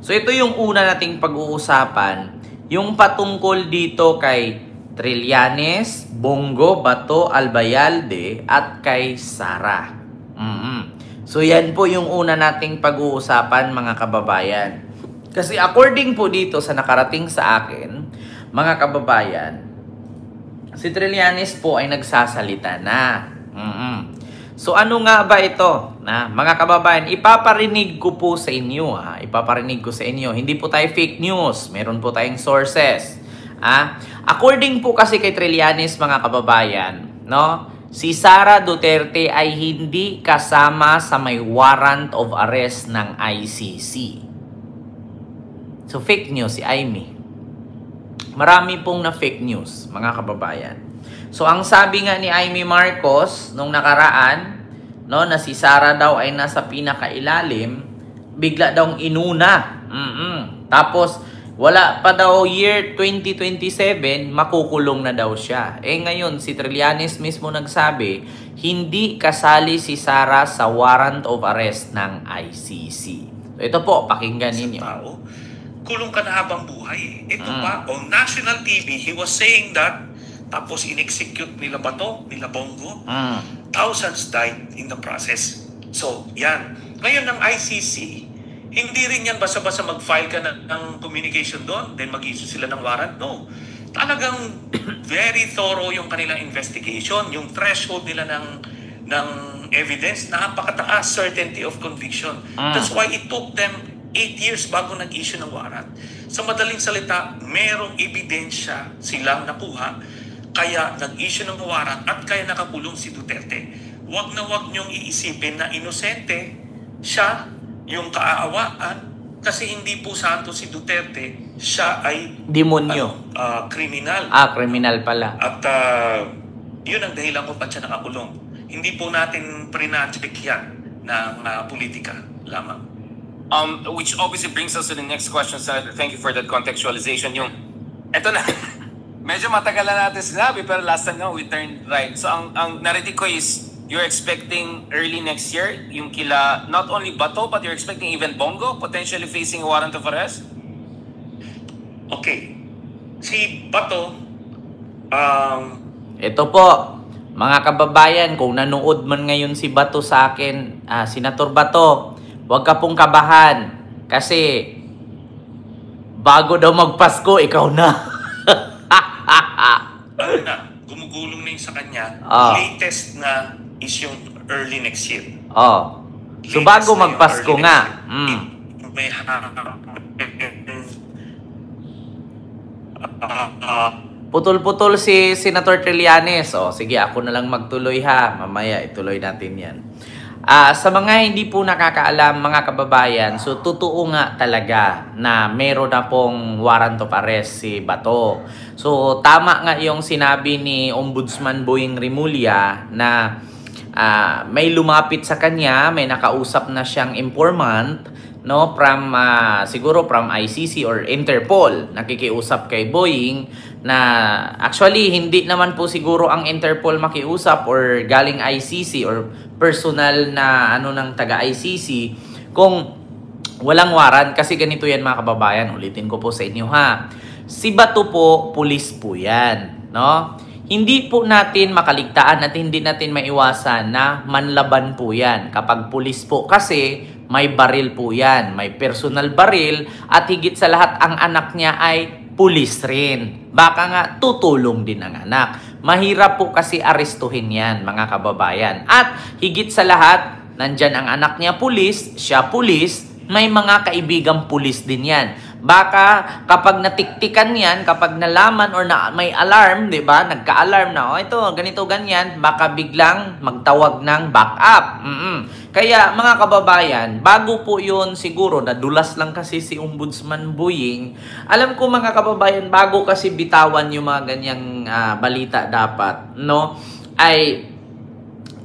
So ito yung una nating pag-uusapan, yung patungkol dito kay Trillanes, Bongo, Bato, Albayalde at kay Sara. So yan po yung una nating pag-uusapan mga kababayan. Kasi according po dito sa nakarating sa akin, mga kababayan, si Trillanes po ay nagsasalita na. So ano nga ba ito? Mga kababayan, ipaparinig ko po sa inyo. Ipaparinig ko sa inyo. Hindi po tayo fake news. Meron po tayong sources. According po kasi kay Trillanes, mga kababayan, no? Si Sara Duterte ay hindi kasama sa may warrant of arrest ng ICC. So fake news si Aimee. Marami pong na fake news, mga kababayan. So ang sabi nga ni Aimee Marcos nung nakaraan, no, na si Sara daw ay nasa pinakailalim, bigla daw inuna. Tapos wala pa daw year 2027, makukulong na daw siya. Ngayon si Trillanes mismo nagsabi, hindi kasali si Sara sa warrant of arrest ng ICC. So ito po, pakinggan ninyo. Kulong ka na habang buhay. Ito pa, on national TV, he was saying that, tapos in-execute nila Bato, nila Bongo. Thousands died in the process. So, yan. Ngayon ng ICC, hindi rin yan basta-basta mag-file ka ng communication doon, then mag-issue sila ng warrant. No. Talagang very thorough yung kanilang investigation, yung threshold nila ng evidence, napakataas, certainty of conviction. That's why it took them 8 years bago nag-issue ng warrant. Sa madaling salita, merong ebidensya silang nakuha, kaya nag-issue ng warrant at kaya nakakulong si Duterte. Huwag na huwag niyong iisipin na inosente siya, yung kaaawaan, kasi hindi po santo si Duterte, siya ay demonyo. Kriminal. Kriminal pala. At yun ang dahilan kung ba't siya nakakulong. Hindi po natin pre-check yan ng politika lamang. Which obviously brings us to the next question, Senator. Thank you for that contextualization. Eto na. Medyo matagal na natin sinabi, pero last time we turned right. So ang narinig ko is, you're expecting early next year, yung kila, not only Bato, but you're expecting even Bongo potentially facing a warrant of arrest? Okay. Si Bato, ito po, mga kababayan, kung nanood man ngayon si Bato sa akin, Senator Bato, huwag ka pong kabahan. Kasi, bago daw magpasko, ikaw na. gumugulong na yung sa kanya. Latest na is yung early next year. So bago magpasko nga. Putol-putol si Senator Trillanes. Sige, ako na lang magtuloy ha. Mamaya ituloy natin yan. Sa mga hindi po nakakaalam, mga kababayan, so totoo nga talaga na meron na pong warrant of arrest si Bato. So tama nga yung sinabi ni Ombudsman Boying Rimulya na may lumapit sa kanya, may nakausap na siyang informant, no, from siguro from ICC or Interpol, nakikiusap kay Boying na actually hindi naman po siguro ang Interpol makiusap or galing ICC or personal na ng taga ICC kung walang warrant. Kasi ganito yan mga kababayan, ulitin ko po sa inyo ha. Si Bato po, pulis po yan, no? Hindi po natin makaligtaan at hindi natin maiwasan na manlaban po yan kapag pulis po, kasi may baril po yan, may personal baril, at higit sa lahat ang anak niya ay pulis rin. Baka nga tutulong din ang anak. Mahirap po kasi arestuhin yan mga kababayan. At higit sa lahat, nandyan ang anak niya pulis, siya pulis, may mga kaibigang pulis din yan. Baka kapag natiktikan yan, kapag nalaman or may alarm, di ba? Nagka-alarm na, ito, ganito, ganyan, baka biglang magtawag ng backup. Kaya mga kababayan, bago po yun siguro, nadulas lang kasi si Ombudsman Boying. Alam ko mga kababayan, bago kasi bitawan yung mga ganyang balita dapat, no? Ay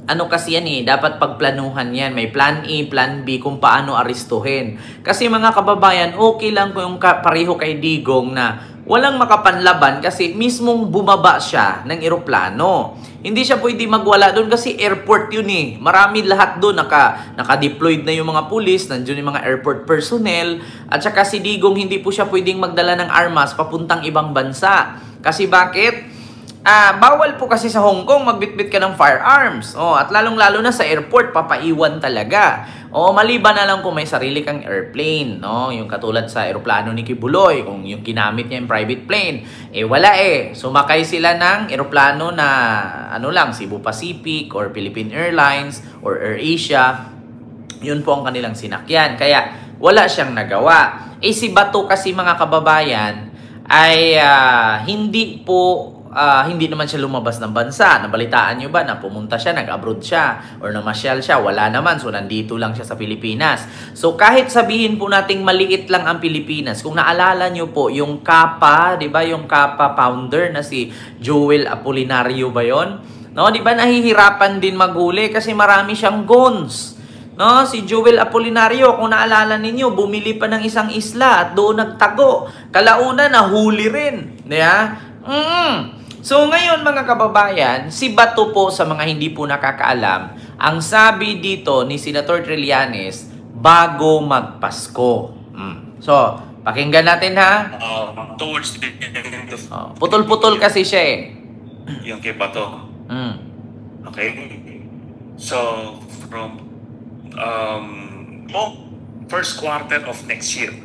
kasi yan dapat pagplanuhan yan. May plan A, plan B kung paano arestuhin. Kasi mga kababayan, okay lang kung pareho kay Digong na walang makapanlaban kasi mismong bumaba siya ng eroplano. Hindi siya pwede magwala doon kasi airport yun eh. Marami lahat doon, naka-deployed na yung mga pulis, nandiyon yung mga airport personnel, at saka si Digong hindi po siya pwedeng magdala ng armas papuntang ibang bansa. Kasi bakit? Bawal po kasi sa Hong Kong magbitbit ka ng firearms. At lalong-lalo na sa airport, papaiwan talaga. Maliban na lang kung may sarili kang airplane, no? Yung katulad sa eroplano ni Kibuloy, kung yung ginamit niya yung private plane. Wala Sumakay sila ng eroplano na Cebu Pacific or Philippine Airlines or AirAsia. Yun po ang kanilang sinakyan. Kaya wala siyang nagawa. Si Bato kasi mga kababayan ay hindi naman siya lumabas ng bansa. Nabalitaan nyo ba na pumunta siya, nag-abroad siya, or namasyal siya? Wala naman. So, nandito lang siya sa Pilipinas. So, kahit sabihin po nating maliit lang ang Pilipinas, kung naalala nyo po, yung Kappa, di ba? Yung Kappa founder na si Joel Apolinario ba yun? No, di ba nahihirapan din maghuli kasi marami siyang guns. No, si Joel Apolinario, kung naalala ninyo, bumili pa ng isang isla at doon nagtago. Kalauna, nahuli rin. Di ba? So ngayon mga kababayan, si Bato po sa mga hindi po nakakaalam, ang sabi dito ni Senator Trillanes, bago magpasko. So, pakinggan natin ha. Towards the end of... Putol-putol kasi siya Yung kay Bato. Okay? So, from first quarter of next year.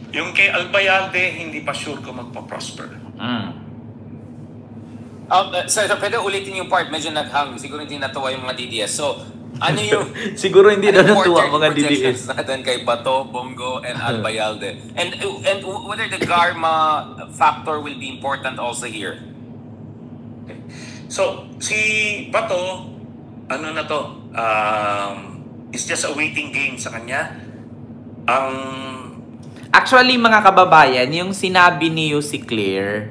Yung kay Albayalde, hindi pa sure kung magpa-prosper. So, pwede ulitin yung part, medyo naghang. Siguro hindi natuwa yung mga DDS. So, ano yung... Siguro hindi na natuwa mga DDS. Natin kay Bato, Bongo, and Albayalde. And whether the Garma factor will be important also here. Okay. So, si Bato, is just a waiting game sa kanya. Actually, mga kababayan, yung sinabi ni si Claire,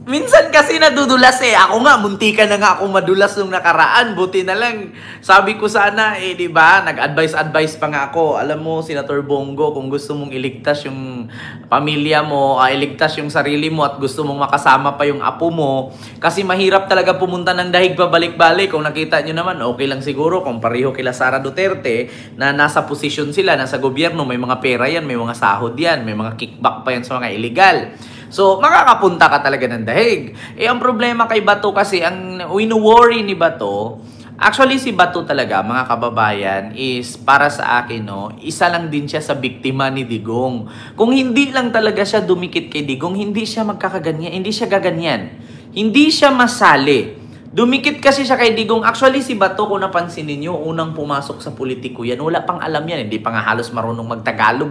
minsan kasi nadudulas Ako nga, muntikan na nga ako madulas nung nakaraan. Buti na lang, sabi ko sana, di ba? Nag-advise pa nga ako. Alam mo, Senator Bongo, kung gusto mong iligtas yung pamilya mo, iligtas yung sarili mo at gusto mong makasama pa yung apo mo, kasi mahirap talaga pumunta ng dahig pabalik-balik. Kung nakita nyo naman, okay lang siguro kung pareho kila Sara Duterte na nasa posisyon sila, nasa gobyerno, may mga pera yan, may mga sahod yan, may mga kickback pa yan sa mga illegal. So, makakapunta ka talaga ng dahig. Ang problema kay Bato kasi, ang wino-worry ni Bato, actually si Bato talaga, mga kababayan, is para sa akin, isa lang din siya sa biktima ni Digong. Kung hindi lang talaga siya dumikit kay Digong, hindi siya magkakaganyan, hindi siya gaganyan. Hindi siya masali. Dumikit kasi siya kay Digong. Actually, si Bato, kung napansin ninyo, unang pumasok sa politiko yan, wala pang alam yan. Hindi pa nga halos marunong magtagalog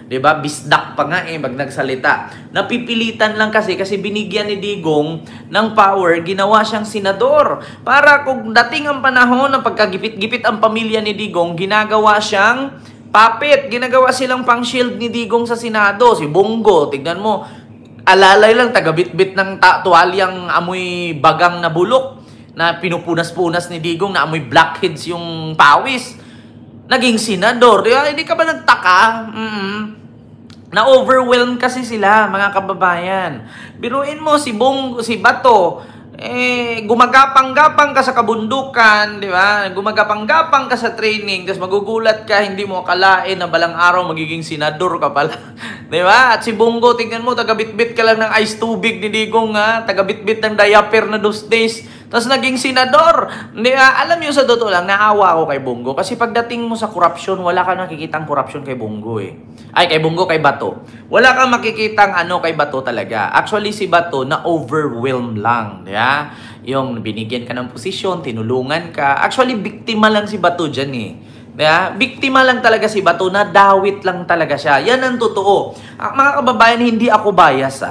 Diba? Bisdak pa nga pag nagsalita. Napipilitan lang kasi binigyan ni Digong ng power, ginawa siyang senador. Para kung dating ang panahon ng pagkagipit-gipit ang pamilya ni Digong, ginagawa siyang puppet. Ginagawa silang pang-shield ni Digong sa Senado. Si Bongo, tignan mo, alalay lang, tagabit-bit ng tuwalyang amoy bagang na bulok na pinupunas-punas ni Digong na amoy blackheads yung pawis. Naging senador. Hindi ka ba nagtaka? Na-overwhelm kasi sila, mga kababayan. Biruin mo, si Bato, gumagapang-gapang ka sa kabundukan, di ba? Gumagapang-gapang ka sa training, tapos magugulat ka, hindi mo akalain na balang araw magiging senador ka pala. Di ba? At si Bongo, tingnan mo, tagabitbit ka lang ng ice tubig ni Digong, tagabitbit ng diaper na those days. Tapos naging senador. Alam nyo, sa totoo lang, naawa ako kay Bongo. Kasi pagdating mo sa korupsyon, wala ka nakikitang korupsyon kay Bongo kay Bongo, kay Bato. Wala kang makikitang kay Bato talaga. Actually, si Bato, na-overwhelm lang. Yeah? Yung binigyan ka ng posisyon, tinulungan ka. Actually, biktima lang si Bato dyan Yeah? Biktima lang talaga si Bato, nadawit lang talaga siya. Yan ang totoo. Mga kababayan, hindi ako bias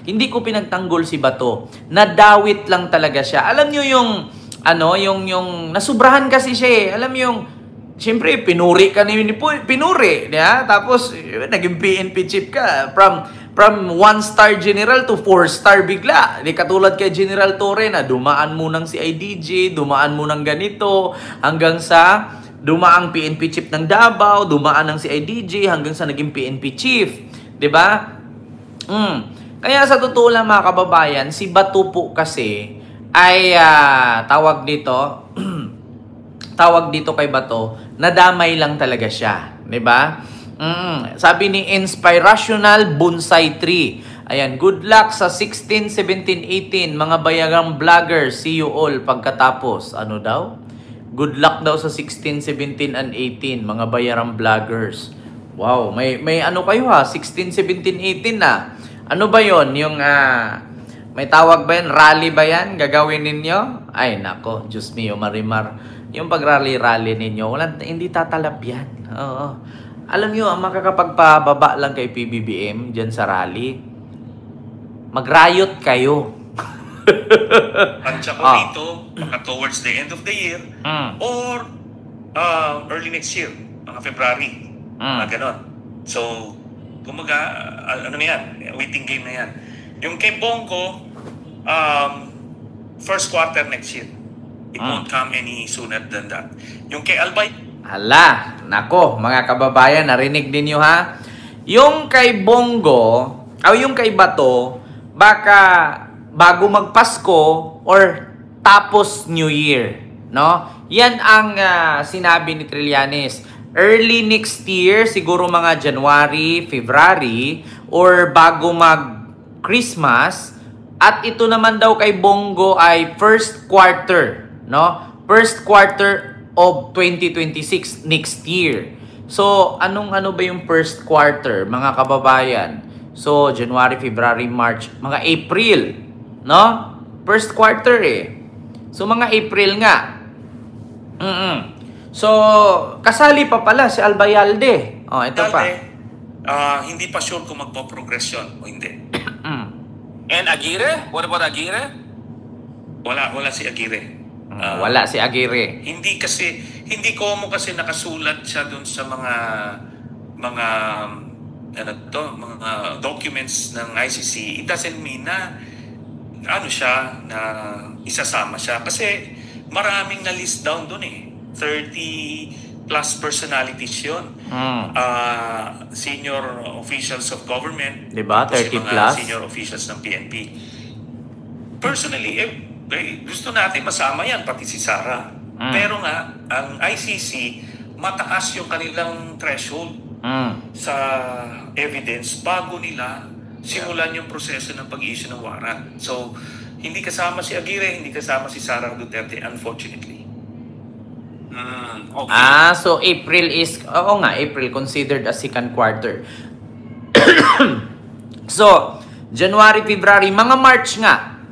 Hindi ko pinagtanggol si Bato. Nadawit lang talaga siya. Alam niyo yung nasubrahan kasi siya Alam niyo yung siyempre pinuri ka ni pinuri, Tapos naging PNP chief ka from 1-star general to 4-star bigla. Di katulad kay General Torre na dumaan mo ng CIDG, dumaan mo ng ganito hanggang sa dumaang PNP chief ng Davao, dumaan ng CIDG hanggang sa naging PNP chief. 'Di ba? Kaya sa totoo lang mga kababayan, si Bato po kasi ay tawag dito kay Bato, nadamay lang talaga siya, 'di ba? Sabi ni Inspirational Bonsai Tree. Ayan, good luck sa 16, 17, 18 mga bayagang vloggers. See you all pagkatapos. Ano daw? Good luck daw sa 16, 17, and 18 mga bayarang vloggers. Wow, may ano kayo ha? 16, 17, 18 na. Ano ba 'yon? Yung may tawag ba yan? Rally ba yan? Gagawin ninyo? Ay, nako. Diyos mio, Marimar. Yung pag-rally-rally ninyo, hindi tatalab yan. Oo. Alam nyo, ang makakapagpababa lang kay PBBM dyan sa rally, mag-riot kayo. Tansya ko dito, baka towards the end of the year, or early next year, mga February, mga ganon. So, kumaga, ano na yan, waiting game na yan. Yung kay Bongo, first quarter next year. It won't come any sooner than that. Yung kay Albay, hala, nako, mga kababayan, narinig din nyo ha? Yung kay Bongo, o yung kay Bato, baka bago magpasko or tapos New Year, no? Yan ang sinabi ni Trillanes. Early next year, siguro mga January, February, or bago mag-Christmas. At ito naman daw kay Bongo ay first quarter, no? First quarter of 2026 next year. So, ano ba yung first quarter, mga kababayan? So, January, February, March, mga April, no? First quarter So, mga April nga. So, kasali pa pala si Albayalde. Oh, ito pa. hindi pa sure kung magpo-progress yun o hindi. And Aguirre? What about Aguirre? Wala si Aguirre. Wala si Aguirre. Hindi ko kasi nakasulat siya doon sa mga documents ng ICC. It doesn't mean na na isasama siya kasi maraming na list down doon 30 plus personalities yun. Senior officials of government, diba? 30 plus senior officials ng PNP. Personally, gusto natin masama yan, pati si Sara. Pero nga, ang ICC, mataas yung kanilang threshold sa evidence bago nila simulan yung proseso ng pag-i-issue ng warrant. So, hindi kasama si Aguirre, hindi kasama si Sara Duterte, unfortunately. Okay. So April is, April considered as second quarter. So, January, February, mga March nga.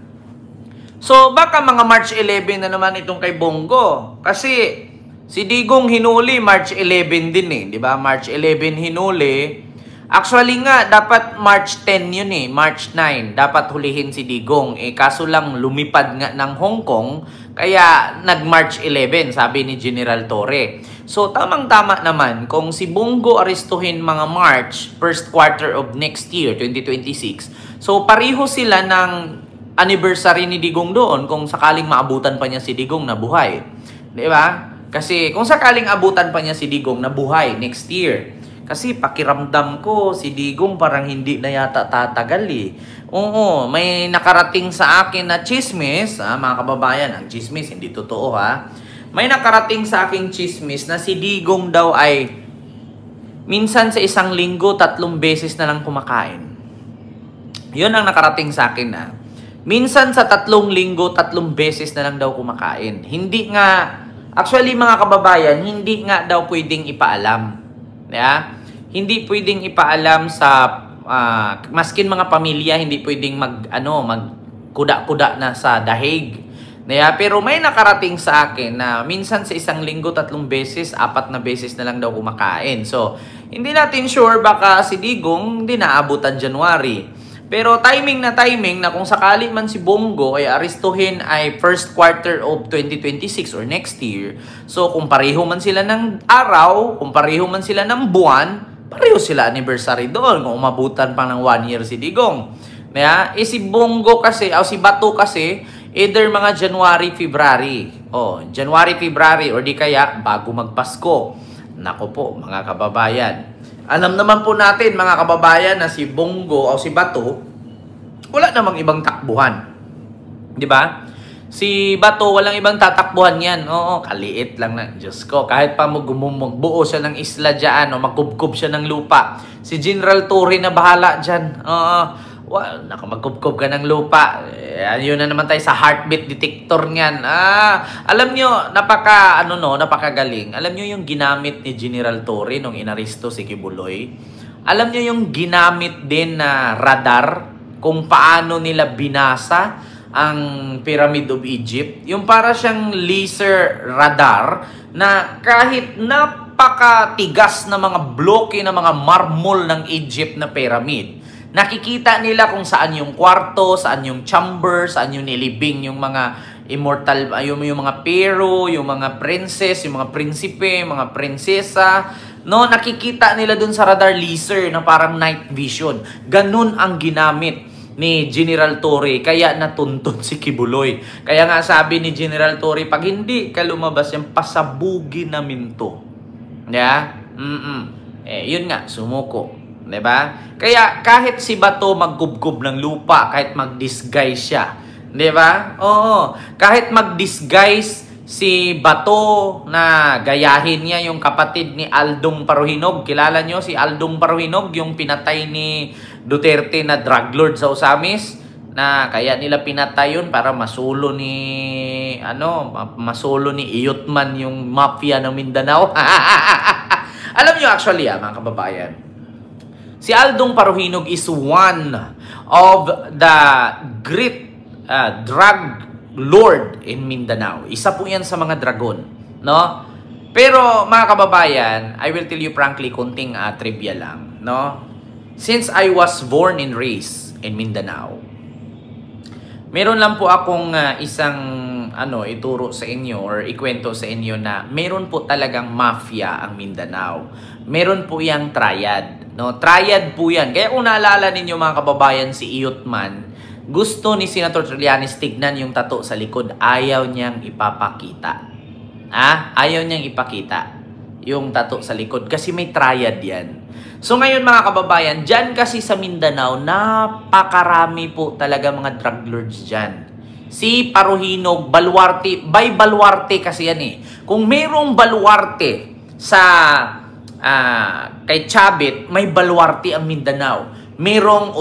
So, baka mga March 11 na naman itong kay Bongo. Kasi, si Digong hinuli March 11 din di ba? March 11 hinuli. Actually nga, dapat March 10 yun March 9. Dapat hulihin si Digong. Kaso lang lumipad nga ng Hong Kong. Kaya, nag-March 11, sabi ni General Torre. So, tamang-tama naman, kung si Bongo arestuhin mga March, first quarter of next year, 2026. So, pareho sila ng anniversary ni Digong doon kung sakaling maabutan pa niya si Digong na buhay. Di ba? Kasi kung sakaling abutan pa niya si Digong na buhay next year. Kasi pakiramdam ko si Digong parang hindi na yata tatagal Oo, may nakarating sa akin na chismis, mga kababayan, ang chismis hindi totoo May nakarating sa aking chismis na si Digong daw ay minsan sa isang linggo 3 beses na lang kumakain. Yun ang nakarating sa akin minsan sa 3 linggo, 3 beses na lang daw kumakain. Hindi nga, actually mga kababayan, hindi nga daw pwedeng ipaalam. Hindi pwedeng ipaalam sa, maskin mga pamilya, hindi pwedeng magkuda-kuda na sa dahig. Pero may nakarating sa akin na minsan sa isang linggo, 3 beses, 4 na beses na lang daw kumakain. So, hindi natin sure baka si Digong hindi naabutan January. Pero timing na kung sakali man si Bongo ay arestuhin ay first quarter of 2026 or next year. So kung pareho man sila ng araw, kung pareho man sila ng buwan, pareho sila anniversary doon. Kung umabutan pa ng 1 year si Digong. Si Bongo kasi, o si Bato kasi, either mga January, February. Oh, January, February, or di kaya bago magpasko. Nako po, mga kababayan. Alam naman po natin, mga kababayan, na si Bongo o si Bato, wala namang ibang takbuhan. Di ba? Si Bato, walang ibang tatakbuhan yan. Oo, kaliit lang na. Diyos ko, kahit pa magbuo siya ng isla dyan, o magkubkub siya ng lupa. Si General Torre na bahala dyan. Oo, magkubkub ka ng lupa. Yun na naman tayo sa heartbeat detector niyan. Alam nyo, napakagaling. Alam nyo yung ginamit ni General Torre nung inaresto si Kibuloy? Alam nyo yung ginamit din na radar kung paano nila binasa ang Pyramid of Egypt? Yung para siyang laser radar na kahit napakatigas na mga bloke na mga marmol ng Egypt na pyramid, nakikita nila kung saan yung kwarto, saan yung chamber, saan yung nilibing yung mga immortal, yung mga pero, yung mga princess, yung mga prinsipe, yung mga prinsesa. No, nakikita nila dun sa radar laser na parang night vision. Ganun ang ginamit ni General Torre, kaya natuntun si Kibuloy. Kaya nga sabi ni General Torre, pag hindi ka lumabas yan, pasabugin namin to. Yeah? Yun nga, sumuko. Diba? Kaya kahit si Bato maggubgob ng lupa, kahit mag-disguise siya. Diba? Oo. Kahit mag-disguise si Bato na gayahin niya yung kapatid ni Aldong Paruhinog. Kilala nyo si Aldong Paruhinog, yung pinatay ni Duterte na drug lord sa Osamis, na kaya nila pinatay yun para masulo ni Iyotman yung mafia ng Mindanao. Alam nyo actually, mga kababayan, si Aldong Paruhinog is one of the great drug lord in Mindanao. Isa po yan sa mga dragon, no? Pero mga kababayan, I will tell you frankly, kunting trivia lang, no? Since I was born and raised in Mindanao, meron lang po akong isang ituro sa inyo or ikwento sa inyo na meron po talagang mafia ang Mindanao. Meron po yang triad, no? Triad po yan. Kaya kung naalala ninyo mga kababayan, si Iyotman, gusto ni Senator Trillanes tignan yung tattoo sa likod, ayaw niyang ipapakita. Ayaw niyang ipakita yung tattoo sa likod kasi may triad yan. So ngayon mga kababayan, dyan kasi sa Mindanao, napakarami po talaga mga drug lords dyan. Si Paruhinog, Baluarte, by Baluarte kasi yan eh. Kung mayroong Baluarte sa kay Chabit, may Baluarte ang Mindanao. Merong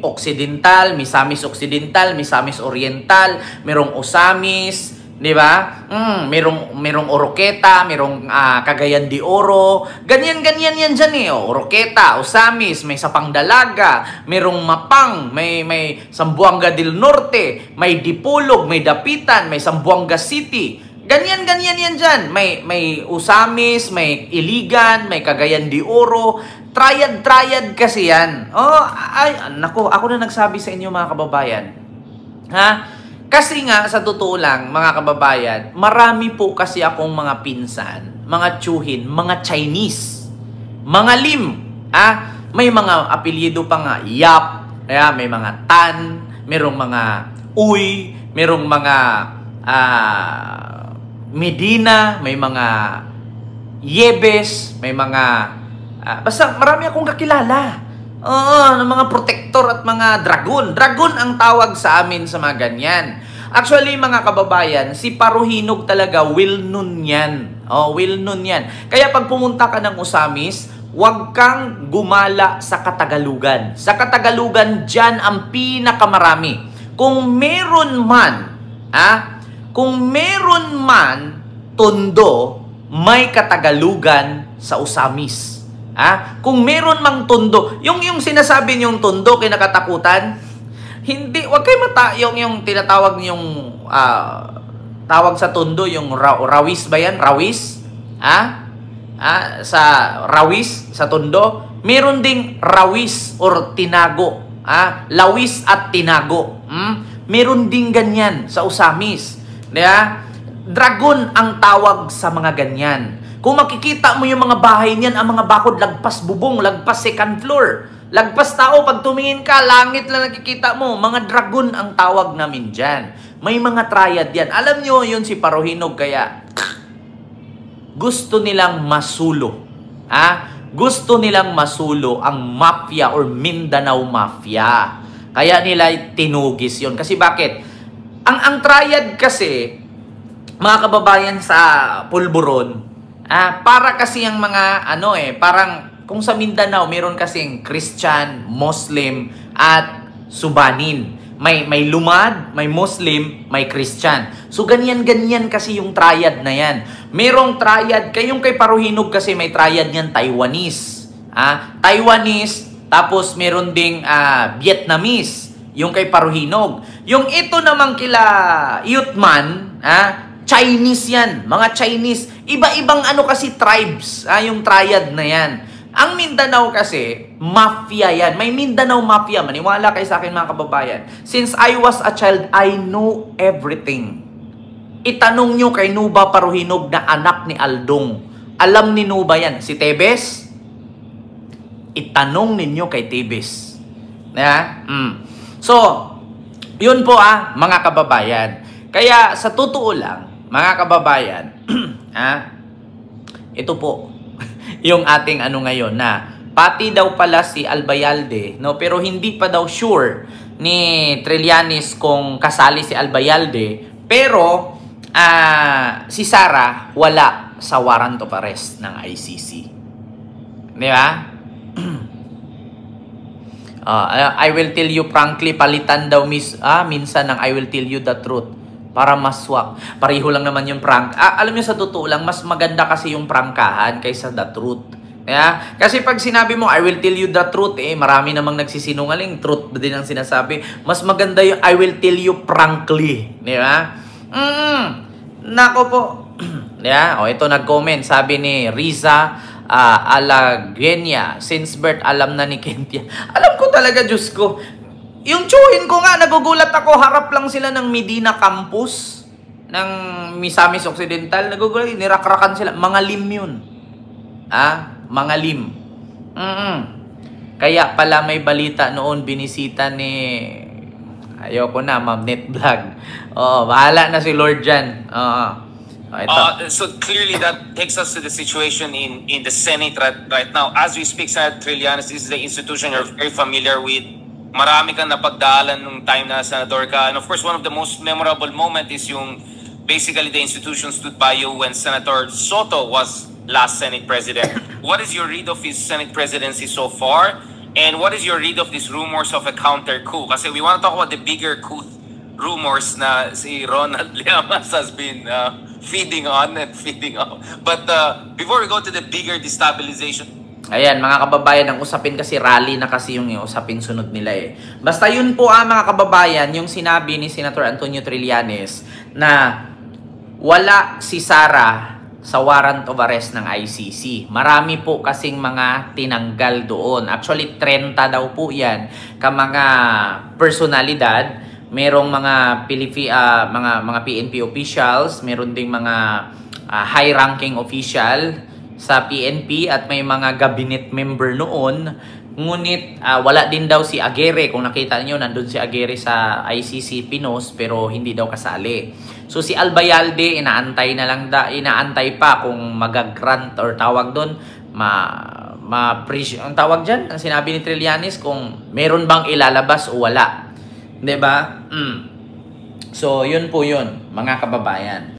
Occidental, Misamis Occidental, Misamis Oriental, merong Osamis, di ba? Merong Oroqueta, merong Cagayan de Oro. Ganyan yan dyan eh. Oroqueta, Osamis, may Sapang Dalaga, merong Mapang, may Zamboanga del Norte, may Dipolog, may Dapitan, may Zamboanga City. Ganyan yan dyan. May Osamis, may Iligan, may Cagayan de Oro. Triad kasi yan. Ako na nagsabi sa inyo mga kababayan. Kasi nga, sa totoo lang, mga kababayan, marami po kasi akong mga pinsan, mga tsuhin, mga Chinese, mga Lim. May mga apelyido pa nga, Yap, may mga Tan, merong mga Uy, merong mga Medina, may mga Yebes, may mga basta marami akong kakilala. Ng mga protector at mga dragon. Dragon ang tawag sa amin sa mga ganyan. Actually, mga kababayan, si Paruhinog talaga, well-known yan. Well-known yan. Kaya pag pumunta ka ng Osamis, huwag kang gumala sa Katagalugan. Sa Katagalugan, dyan ang pinakamarami. Kung meron man, Tondo, may Katagalugan sa Osamis. Kung meron mang Tondo, yung sinasabi niyong Tondo, kinakatakutan, hindi, wag kayo yung tinatawag yung tawag sa Tondo, yung Rawis ba yan? Rawis? Sa Rawis, sa Tondo, meron ding Rawis or Tinago. Lawis at Tinago. Meron ding ganyan sa Osamis. Dragon ang tawag sa mga ganyan. Kung makikita mo yung mga bahay niyan, ang mga bakod, lagpas bubong, lagpas second floor, lagpas tao, pag tumingin ka, langit lang nakikita mo. Mga dragon ang tawag namin dyan. May mga triad yan. Alam nyo yun si Paruhinog, kaya gusto nilang masulo. Gusto nilang masulo ang mafia or Mindanao Mafia. Kaya nila tinugis yun. Kasi bakit? Ang triad kasi, mga kababayan sa Pulburon, para kasi ang mga parang kung sa Mindanao meron kasing Christian, Muslim at Subanin. May Lumad, may Muslim, may Christian. So ganyan-ganyan kasi yung triad na yan. Merong triad, kayong kay Paruhinog kasi may triad niyan Taiwanese. Taiwanese, tapos meron ding Vietnamese, yung kay Paruhinog. Yung ito namang kila Yutman, Chinese yan, mga Chinese. Iba-ibang kasi tribes, yung triad na yan. Ang Mindanao kasi, mafia yan. May Mindanao Mafia. Maniwala kayo sa akin mga kababayan. Since I was a child, I know everything. Itanong nyo kay Nuba Paruhinog na anak ni Aldong. Alam ni Nuba yan. Si Tebes? Itanong ninyo kay Tebes. So, yun po mga kababayan. Kaya sa totoo lang, mga kababayan, ito po, yung ating ngayon na pati daw pala si Albayalde, pero hindi pa daw sure ni Trillanes kung kasali si Albayalde, pero si Sara wala sa warrant of arrest ng ICC. Di ba? I will tell you frankly, palitan daw minsan ng I will tell you the truth para maswak. Pareho lang naman yung prank. Alam niyo sa totoo lang, mas maganda kasi yung prangkahan kaysa the truth. Kasi pag sinabi mo, I will tell you the truth, marami namang nagsisinungaling, truth din ang sinasabi. Mas maganda yung I will tell you frankly. Di ba? Nako po. Ito nag-comment, sabi ni Riza Alagenia, since birth alam na ni Kentia. Alam ko talaga, Diyos ko. Yung tsuhin ko nga, nagugulat ako, harap lang sila ng Medina Campus, ng Misamis Occidental, nagugulat, nirakrakan sila. Mga lim yun. Mga lim. Kaya pala may balita noon, binisita ni, ayoko na, Ma'am Net Vlog. Bahala na si Lord dyan. So clearly that takes us to the situation in the Senate right now. As we speak, Senator Trillanes, this is the institution you're very familiar with. Marami kang napagdaalan nung time na senador ka. And of course, one of the most memorable moment is yung basically the institution stood by you when Senator Soto was last Senate President. What is your read of his Senate presidency so far? And what is your read of these rumors of a counter coup? Kasi we want to talk about the bigger coup rumors na si Ronald Llamas has been feeding on and feeding off. But before we go to the bigger destabilization, ayan, mga kababayan, ang usapin kasi rally na kasi yung usapin sunod nila Basta yun po mga kababayan, yung sinabi ni Senator Antonio Trillanes na wala si Sara sa warrant of arrest ng ICC. Marami po kasing mga tinanggal doon. Actually, 30 daw po yan ka mga personalidad. Merong mga mga PNP officials, meron ding mga high-ranking official sa PNP at may mga cabinet member noon. Ngunit wala din daw si Aguirre. Kung nakita niyo, nandun si Aguirre sa ICC Pinos pero hindi daw kasali. So si Albayalde, inaantay pa kung mag-grant or tawag doon, ang tawag dyan, ang sinabi ni Trillanes, kung meron bang ilalabas o wala. 'Di ba? So yun po yun, mga kababayan.